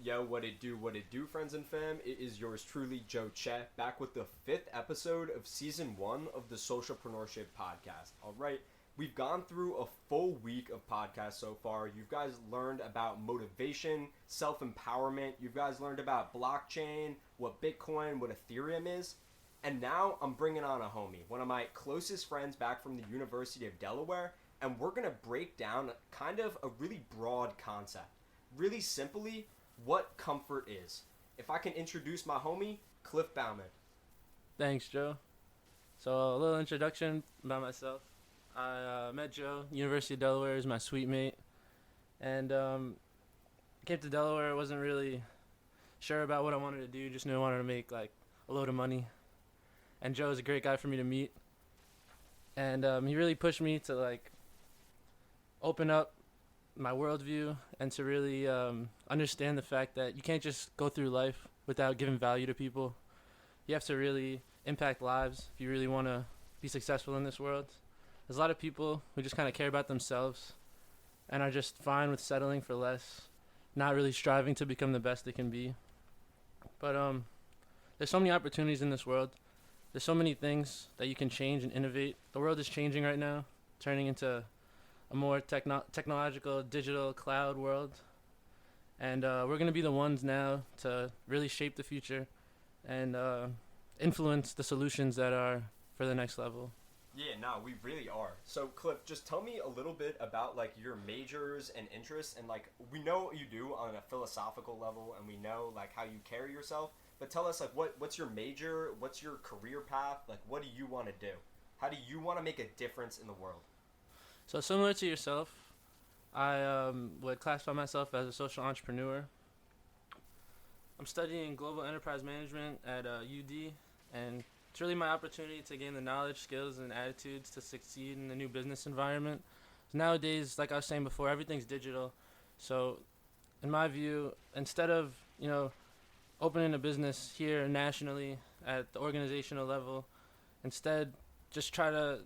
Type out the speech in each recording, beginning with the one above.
Yo, what it do, friends and fam? It is yours truly, Joe Chet, back with the 5th episode of Season 1 of the Socialpreneurship podcast. Alright, we've gone through a full week of podcasts so far. You guys learned about motivation, self-empowerment. You guys learned about blockchain, what Bitcoin, what Ethereum is. And now I'm bringing on a homie, one of my closest friends back from the University of Delaware, and we're going to break down kind of a really broad concept. Really simply, what comfort is. If I can introduce my homie, Cliff Baumann. Thanks, Joe. So a little introduction about myself. I met Joe, University of Delaware, is my suite mate. And came to Delaware, wasn't really sure about what I wanted to do, just knew I wanted to make like a load of money. And Joe is a great guy for me to meet. And he really pushed me to like open up my worldview and to really understand the fact that you can't just go through life without giving value to people. You have to really impact lives if you really want to be successful in this world. There's a lot of people who just kind of care about themselves and are just fine with settling for less, not really striving to become the best they can be. But there's so many opportunities in this world. There's so many things that you can change and innovate. The world is changing right now, turning into a more technological, digital, cloud world. And we're going to be the ones now to really shape the future and influence the solutions that are for the next level. Yeah, no, we really are. So, Cliff, just tell me a little bit about, like, your majors and interests. And, like, we know what you do on a philosophical level, and we know, like, how you carry yourself. But tell us, like, what's your major? What's your career path? Like, what do you want to do? How do you want to make a difference in the world? So similar to yourself, I would classify myself as a social entrepreneur. I'm studying global enterprise management at UD, and it's really my opportunity to gain the knowledge, skills, and attitudes to succeed in the new business environment. Nowadays, like I was saying before, everything's digital. So in my view, instead of, opening a business here nationally at the organizational level, instead just try to,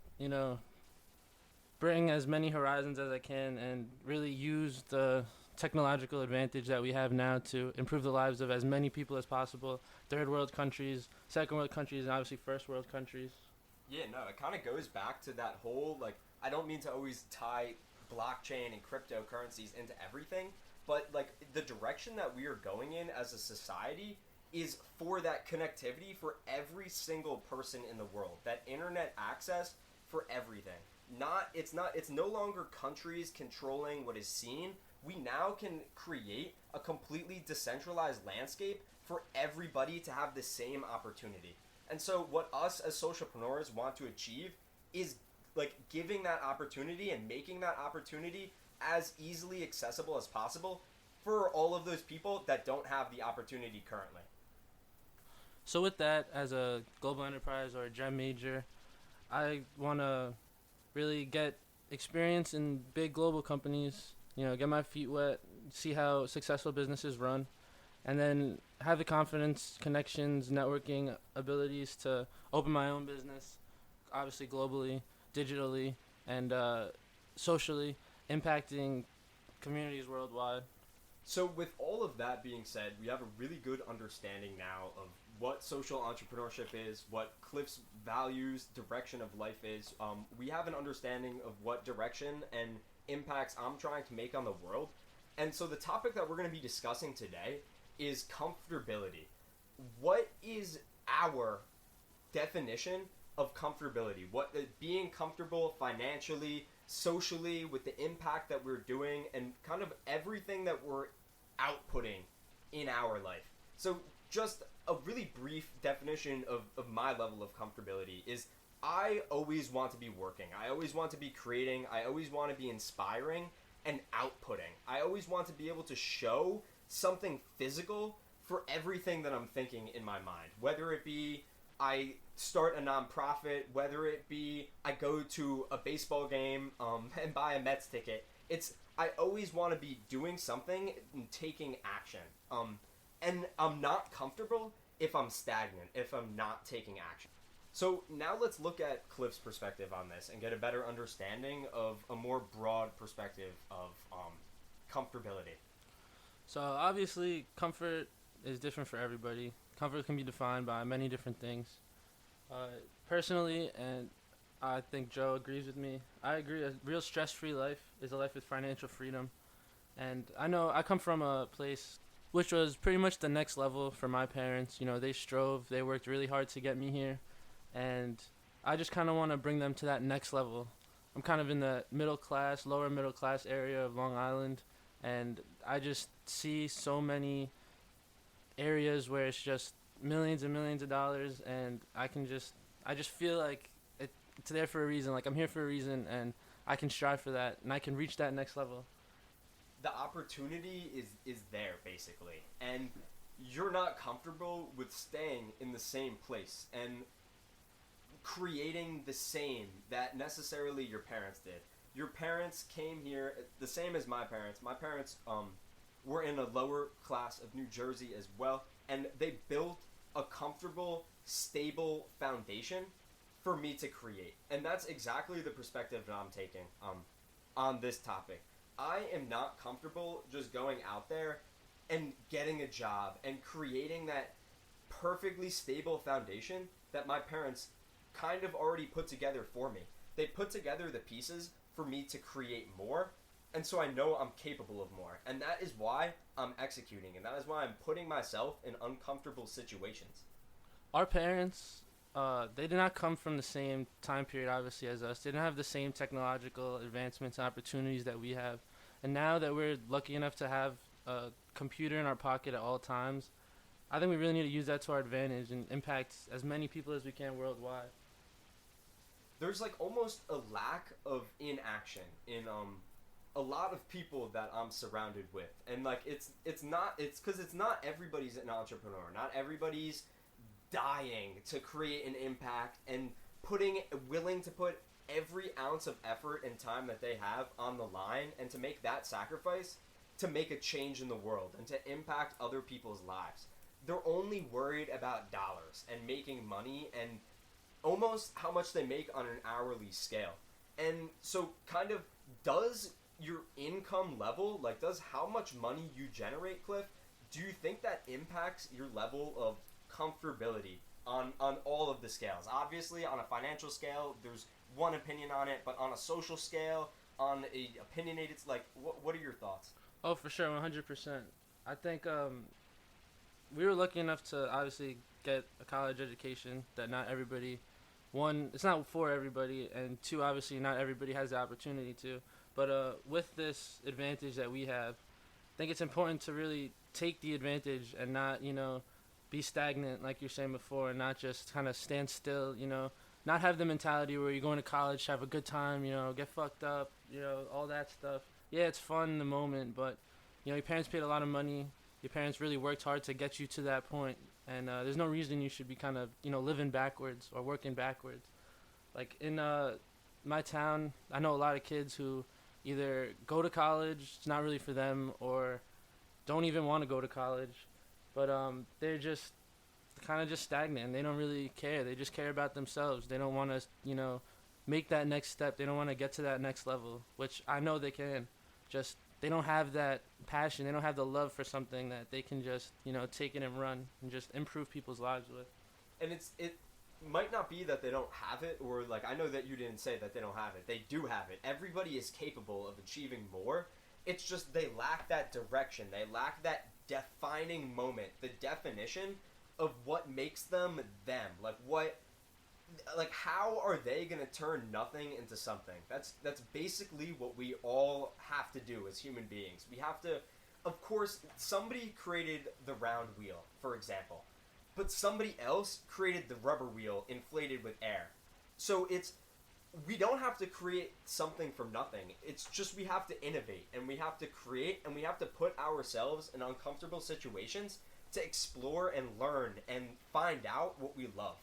bring as many horizons as I can and really use the technological advantage that we have now to improve the lives of as many people as possible. Third world countries, second world countries, and obviously first world countries. Yeah, no, it kind of goes back to that whole, like, I don't mean to always tie blockchain and cryptocurrencies into everything, but, like, the direction that we are going in as a society is for that connectivity for every single person in the world, that internet access for everything. It's no longer countries controlling what is seen. We now can create a completely decentralized landscape for everybody to have the same opportunity. And so what us as socialpreneurs want to achieve is like giving that opportunity and making that opportunity as easily accessible as possible for all of those people that don't have the opportunity currently. So with that, as a global enterprise or a GEM major, I want to really get experience in big global companies, get my feet wet, see how successful businesses run, and then have the confidence, connections, networking abilities to open my own business, obviously globally, digitally, and socially, impacting communities worldwide. So with all of that being said, we have a really good understanding now of what social entrepreneurship is, what Cliff's values, direction of life is. We have an understanding of what direction and impacts I'm trying to make on the world. And so the topic that we're going to be discussing today is comfortability. What is our definition of comfortability? What being comfortable financially, socially, with the impact that we're doing, and kind of everything that we're outputting in our life. So just a really brief definition of my level of comfortability is I always want to be working. I always want to be creating. I always want to be inspiring and outputting. I always want to be able to show something physical for everything that I'm thinking in my mind. Whether it be I start a nonprofit, whether it be I go to a baseball game and buy a Mets ticket. I always want to be doing something and taking action. And I'm not comfortable if I'm stagnant, if I'm not taking action. So now let's look at Cliff's perspective on this and get a better understanding of a more broad perspective of comfortability. So obviously, comfort is different for everybody. Comfort can be defined by many different things. Uh, Personally, and I think Joe agrees with me. I agree. A real stress-free life is a life with financial freedom. And I know I come from a place which was pretty much the next level for my parents. You know, they strove, they worked really hard to get me here, and I just kind of want to bring them to that next level. I'm kind of in the middle class, lower middle class area of Long Island, and I just see so many areas where it's just millions and millions of dollars, and I just feel like it's there for a reason. Like I'm here for a reason, and I can strive for that, and I can reach that next level. The opportunity is there basically, and you're not comfortable with staying in the same place and creating the same that necessarily your parents did. Your parents came here the same as my parents. My parents were in a lower class of New Jersey as well, and they built a comfortable, stable foundation for me to create. And that's exactly the perspective that I'm taking on this topic. I am not comfortable just going out there and getting a job and creating that perfectly stable foundation that my parents kind of already put together for me. They put together the pieces for me to create more, and so I know I'm capable of more. And that is why I'm executing, and that is why I'm putting myself in uncomfortable situations. Our parents, they did not come from the same time period, obviously, as us. They didn't have the same technological advancements and opportunities that we have. And now that we're lucky enough to have a computer in our pocket at all times, I think we really need to use that to our advantage and impact as many people as we can worldwide. There's like almost a lack of inaction in a lot of people that I'm surrounded with, and like it's because it's not everybody's an entrepreneur. Not everybody's dying to create an impact and willing to put every ounce of effort and time that they have on the line and to make that sacrifice to make a change in the world and to impact other people's lives. They're only worried about dollars and making money and almost how much they make on an hourly scale. And so kind of does your income level, like does how much money you generate, Cliff, do you think that impacts your level of comfortability on all of the scales? Obviously, on a financial scale, there's one opinion on it, but on a social scale, on a opinionated, like, what are your thoughts? Oh, for sure, 100%. I think we were lucky enough to obviously get a college education that not everybody, one, it's not for everybody, and two, obviously not everybody has the opportunity to. But with this advantage that we have, I think it's important to really take the advantage and not, be stagnant like you're saying before, and not just kind of stand still, not have the mentality where you're going to college to have a good time, get fucked up, all that stuff. Yeah, it's fun in the moment, but, your parents paid a lot of money. Your parents really worked hard to get you to that point, and there's no reason you should be kind of, living backwards or working backwards. Like in my town, I know a lot of kids who either go to college, it's not really for them, or don't even want to go to college, but they're just kind of just stagnant, and they don't really care. They just care about themselves. They don't want to, make that next step. They don't want to get to that next level, which I know they can. Just they don't have that passion. They don't have the love for something that they can just, take it and run and just improve people's lives with. And it might not be that they don't have it, or like I know that you didn't say that they don't have it. They do have it. Everybody is capable of achieving more. It's just they lack that direction. They lack that defining moment, the definition of what makes them them. Like how are they going to turn nothing into something? That's basically what we all have to do as human beings. We have to, of course, somebody created the round wheel, for example, but somebody else created the rubber wheel inflated with air. So we don't have to create something from nothing. It's just we have to innovate, and we have to create, and we have to put ourselves in uncomfortable situations to explore and learn and find out what we love.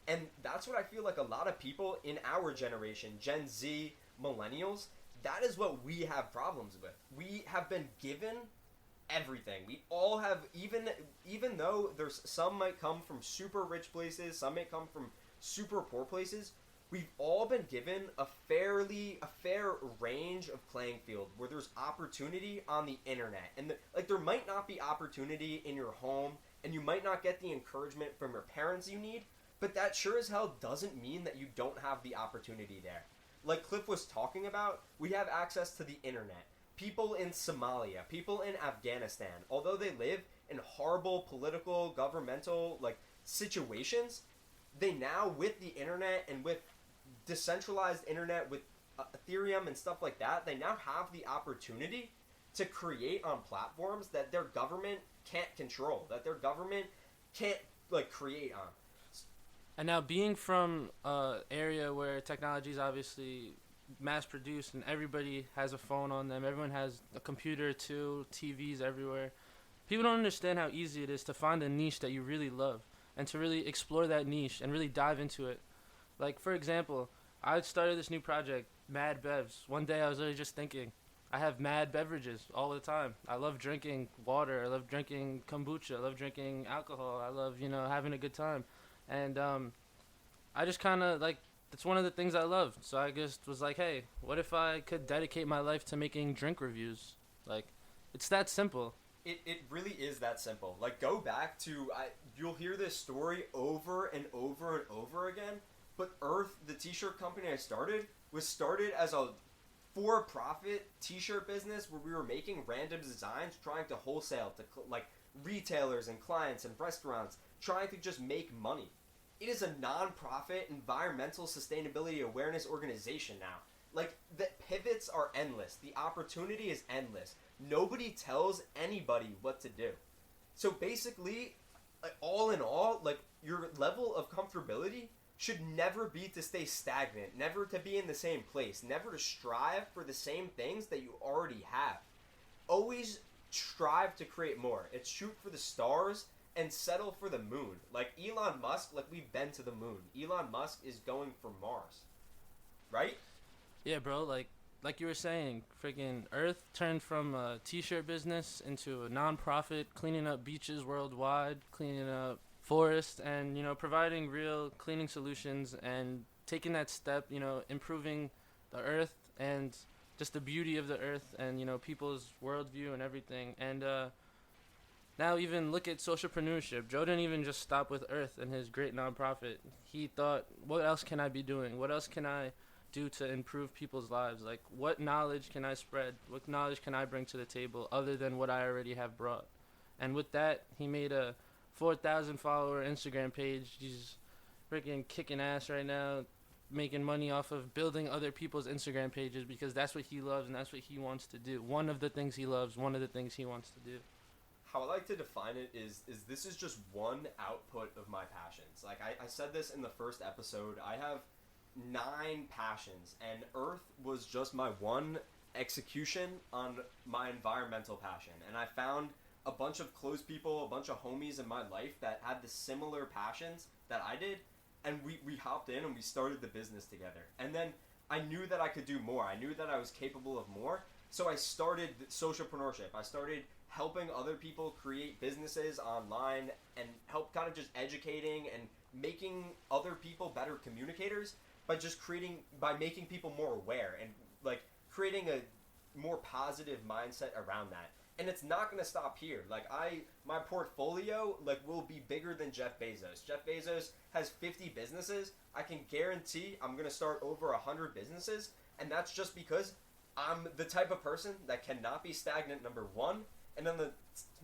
And that's what I feel like a lot of people in our generation, Gen Z, millennials, that is what we have problems with. We have been given everything. We all have, even though there's some might come from super rich places, some may come from super poor places, we've all been given a fair range of playing field where there's opportunity on the internet, and like there might not be opportunity in your home, and you might not get the encouragement from your parents you need, but that sure as hell doesn't mean that you don't have the opportunity there. Like Cliff was talking about, we have access to the internet. People in Somalia, people in Afghanistan, although they live in horrible political, governmental like situations, they now, with the internet and with decentralized internet, with Ethereum and stuff like that, they now have the opportunity to create on platforms that their government can't control, that their government can't like create on. And now, being from an area where technology is obviously mass produced and everybody has a phone on them, everyone has a computer too, TVs everywhere, people don't understand how easy it is to find a niche that you really love and to really explore that niche and really dive into it. Like, for example, I started this new project, Mad Bevs. One day I was literally just thinking, I have mad beverages all the time. I love drinking water. I love drinking kombucha. I love drinking alcohol. I love, having a good time. And I just kind of, like, it's one of the things I love. So I just was like, hey, what if I could dedicate my life to making drink reviews? Like, it's that simple. It really is that simple. Like, go back to, you'll hear this story over and over and over again, but Earth, the t-shirt company I started, was started as a for-profit t-shirt business where we were making random designs, trying to wholesale to, like, retailers and clients and restaurants, trying to just make money. It is a non-profit environmental sustainability awareness organization now. Like, the pivots are endless. The opportunity is endless. Nobody tells anybody what to do. So basically, all in all, like, your level of comfortability should never be to stay stagnant, never to be in the same place, never to strive for the same things that you already have. Always strive to create more. It's shoot for the stars and settle for the moon. Like Elon Musk, like, we've been to the moon. Elon Musk is going for Mars. Right? Yeah, bro, like you were saying, freaking Earth turned from a t-shirt business into a non-profit, cleaning up beaches worldwide, cleaning up forests, and, providing real cleaning solutions and taking that step, improving the Earth and just the beauty of the Earth and, people's worldview and everything. And now even look at socialpreneurship. Joe didn't even just stop with Earth and his great nonprofit. He thought, what else can I be doing? What else can I do to improve people's lives? Like, what knowledge can I spread? What knowledge can I bring to the table other than what I already have brought? And with that, he made a 4,000 follower Instagram page. He's freaking kicking ass right now, making money off of building other people's Instagram pages because that's what he loves and that's what he wants to do. One of the things he loves, one of the things he wants to do. How I like to define it is this is just one output of my passions. Like, I said this in the first episode, I have 9 passions, and Earth was just my one execution on my environmental passion. And I found a bunch of close people, a bunch of homies in my life that had the similar passions that I did, and we hopped in and we started the business together. And then I knew that I could do more. I knew that I was capable of more, so I started Socialpreneurship. I started helping other people create businesses online and help kind of just educating and making other people better communicators by making people more aware and like creating a more positive mindset around that. And it's not going to stop here. Like, my portfolio, like, will be bigger than Jeff Bezos. Jeff Bezos has 50 businesses. I can guarantee I'm going to start over 100 businesses. And that's just because I'm the type of person that cannot be stagnant, number one. And then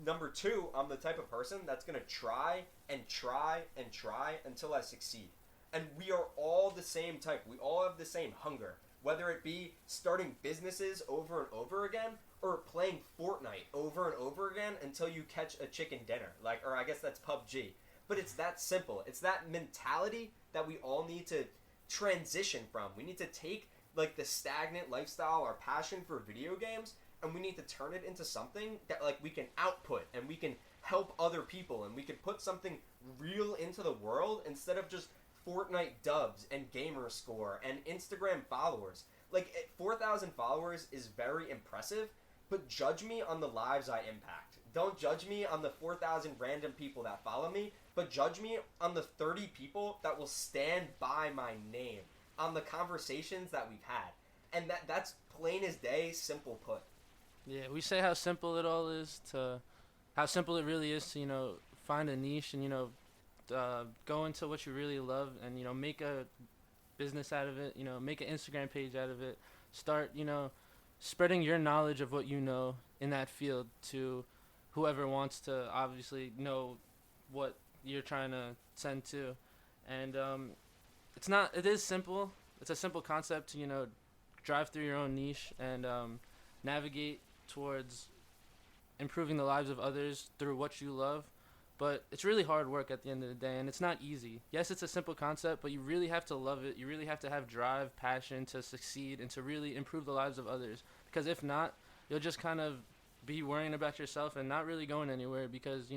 number two, I'm the type of person that's going to try and try and try until I succeed. And we are all the same type. We all have the same hunger. Whether it be starting businesses over and over again, or playing Fortnite over and over again until you catch a chicken dinner. Like, or I guess that's PUBG. But it's that simple. It's that mentality that we all need to transition from. We need to take, like, the stagnant lifestyle, our passion for video games, and we need to turn it into something that, like, we can output and we can help other people and we can put something real into the world instead of just Fortnite dubs and gamer score and Instagram followers. Like, 4,000 followers is very impressive, but judge me on the lives I impact. Don't judge me on the 4,000 random people that follow me, but judge me on the 30 people that will stand by my name on the conversations that we've had. And that's plain as day, simple put. Yeah, we say how simple it all is to how simple it really is to, find a niche and, go into what you really love and, make a business out of it, make an Instagram page out of it. Start, spreading your knowledge of what you know in that field to whoever wants to obviously know what you're trying to send to. And it is simple. It's a simple concept to, drive through your own niche and navigate towards improving the lives of others through what you love. But it's really hard work at the end of the day, and it's not easy. Yes, it's a simple concept, but you really have to love it. You really have to have drive, passion to succeed and to really improve the lives of others. Because if not, you'll just kind of be worrying about yourself and not really going anywhere because,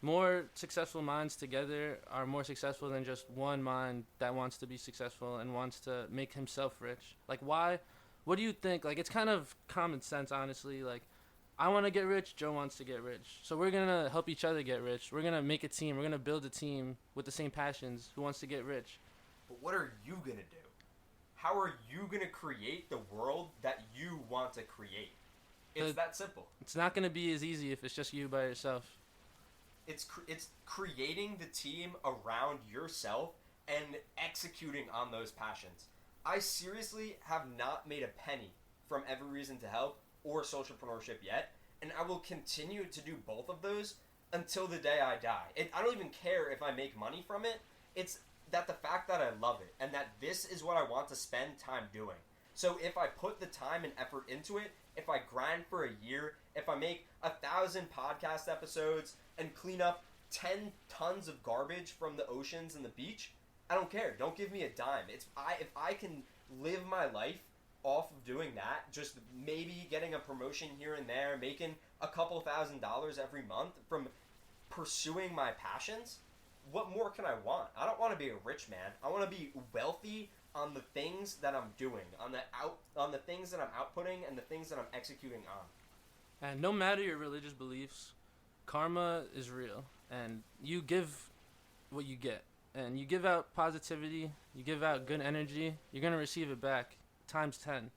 more successful minds together are more successful than just one mind that wants to be successful and wants to make himself rich. Like, why? What do you think? Like, it's kind of common sense, honestly. Like, I want to get rich, Joe wants to get rich. So we're going to help each other get rich. We're going to make a team. We're going to build a team with the same passions who wants to get rich. But what are you going to do? How are you going to create the world that you want to create? It's that simple. It's not going to be as easy if it's just you by yourself. It's creating the team around yourself and executing on those passions. I seriously have not made a penny from Every Reason to Help or Socialpreneurship yet, and I will continue to do both of those until the day I die. I don't even care if I make money from it. It's that the fact that I love it and that this is what I want to spend time doing. So if I put the time and effort into it, if I grind for a year, if I make 1,000 podcast episodes and clean up 10 tons of garbage from the oceans and the beach, I don't care. Don't give me a dime. If I can live my life off of doing that, just maybe getting a promotion here and there, making a couple $1,000s every month from pursuing my passions, what more can I want? I don't want to be a rich man. I want to be wealthy on the things that I'm doing, on the things that I'm outputting and the things that I'm executing on. And no matter your religious beliefs, karma is real, and you give what you get. And you give out positivity, you give out good energy, you're going to receive it back times 10.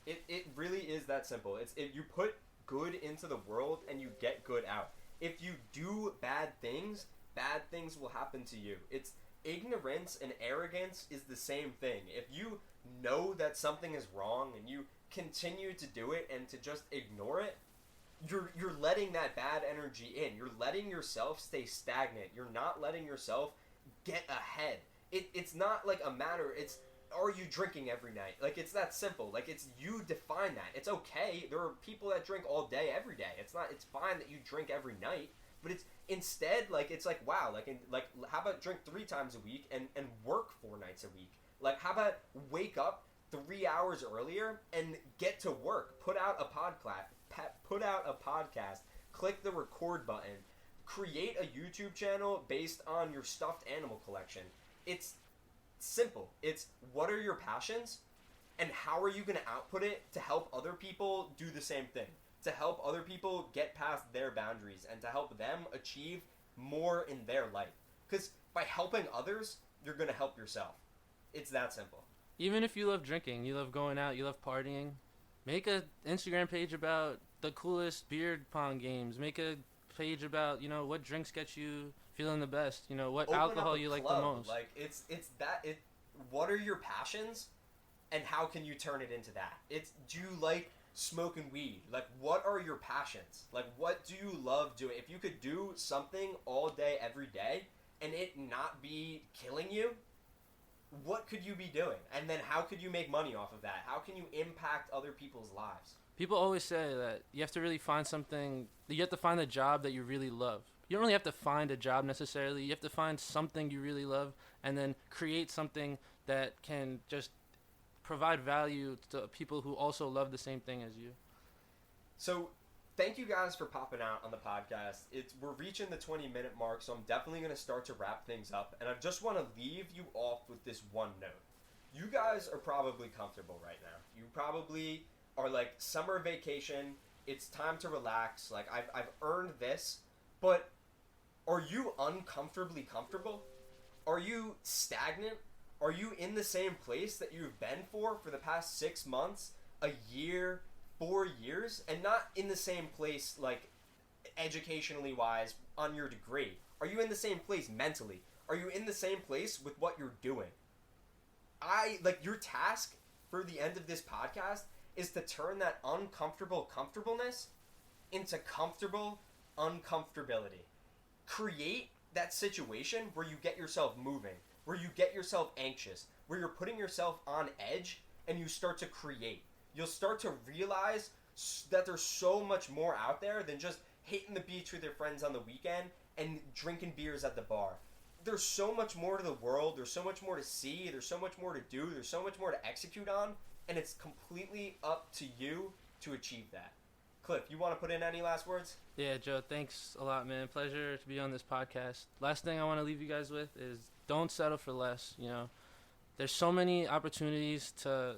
It really is that simple. If you put good into the world and you get good out. If you do bad things will happen to you. It's ignorance and arrogance is the same thing. If you know that something is wrong and you continue to do it and to just ignore it, you're letting that bad energy in. You're letting yourself stay stagnant. You're not letting yourself get ahead. It's not like a matter, it's, are you drinking every night? Like, it's that simple. Like, it's, you define that. It's okay. There are people that drink all day, every day. It's fine that you drink every night, but it's, instead, like, it's like, wow, like, how about drink 3 times a week and work 4 nights a week? Like, how about wake up 3 hours earlier and get to work? Put out a podcast, click the record button, create a YouTube channel based on your stuffed animal collection. It's simple. It's, what are your passions and how are you going to output it to help other people do the same thing, to help other people get past their boundaries and to help them achieve more in their life. Because by helping others, you're going to help yourself. It's that simple. Even if you love drinking, you love going out, you love partying, make a Instagram page about the coolest beer pong games. Make a page about, what drinks get you feeling the best. What Open alcohol you like the most. Like, what are your passions and how can you turn it into that? Do you like smoking weed? Like, what are your passions? Like, what do you love doing? If you could do something all day, every day, and it not be killing you, what could you be doing? And then how could you make money off of that? How can you impact other people's lives? People always say that you have to really find something, you have to find a job that you really love. You don't really have to find a job necessarily. You have to find something you really love and then create something that can just provide value to people who also love the same thing as you. So thank you guys for popping out on the podcast. We're reaching the 20-minute mark, so I'm definitely going to start to wrap things up. And I just want to leave you off with this one note. You guys are probably comfortable right now. You probably are like, summer vacation, it's time to relax. Like, I've earned this. But are you uncomfortably comfortable? Are you stagnant? Are you in the same place that you've been for the past 6 months, a year, 4 years, and not in the same place, like, educationally wise on your degree? Are you in the same place mentally? Are you in the same place with what you're doing? Your task for the end of this podcast is to turn that uncomfortable comfortableness into comfortable uncomfortability. Create that situation where you get yourself moving, where you get yourself anxious, where you're putting yourself on edge, and you start to create. You'll start to realize that there's so much more out there than just hitting the beach with your friends on the weekend and drinking beers at the bar. There's so much more to the world. There's so much more to see. There's so much more to do. There's so much more to execute on, and it's completely up to you to achieve that. Cliff, you want to put in any last words? Yeah, Joe, thanks a lot, man. Pleasure to be on this podcast. Last thing I want to leave you guys with is don't settle for less. You know, there's so many opportunities to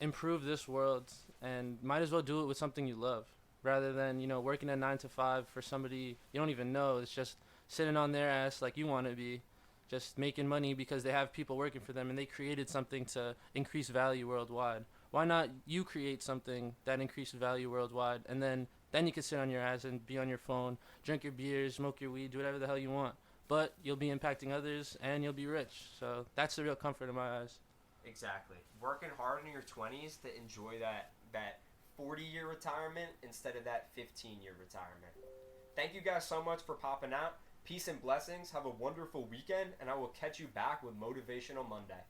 improve this world, and might as well do it with something you love rather than, you know, working a 9 to 5 for somebody you don't even know. It's just sitting on their ass like you want to be, just making money because they have people working for them and they created something to increase value worldwide. Why not you create something that increases value worldwide, and then you can sit on your ass and be on your phone, drink your beers, smoke your weed, do whatever the hell you want. But you'll be impacting others and you'll be rich. So that's the real comfort in my eyes. Exactly. Working hard in your 20s to enjoy that 40-year retirement instead of that 15-year retirement. Thank you guys so much for popping out. Peace and blessings. Have a wonderful weekend, and I will catch you back with Motivational Monday.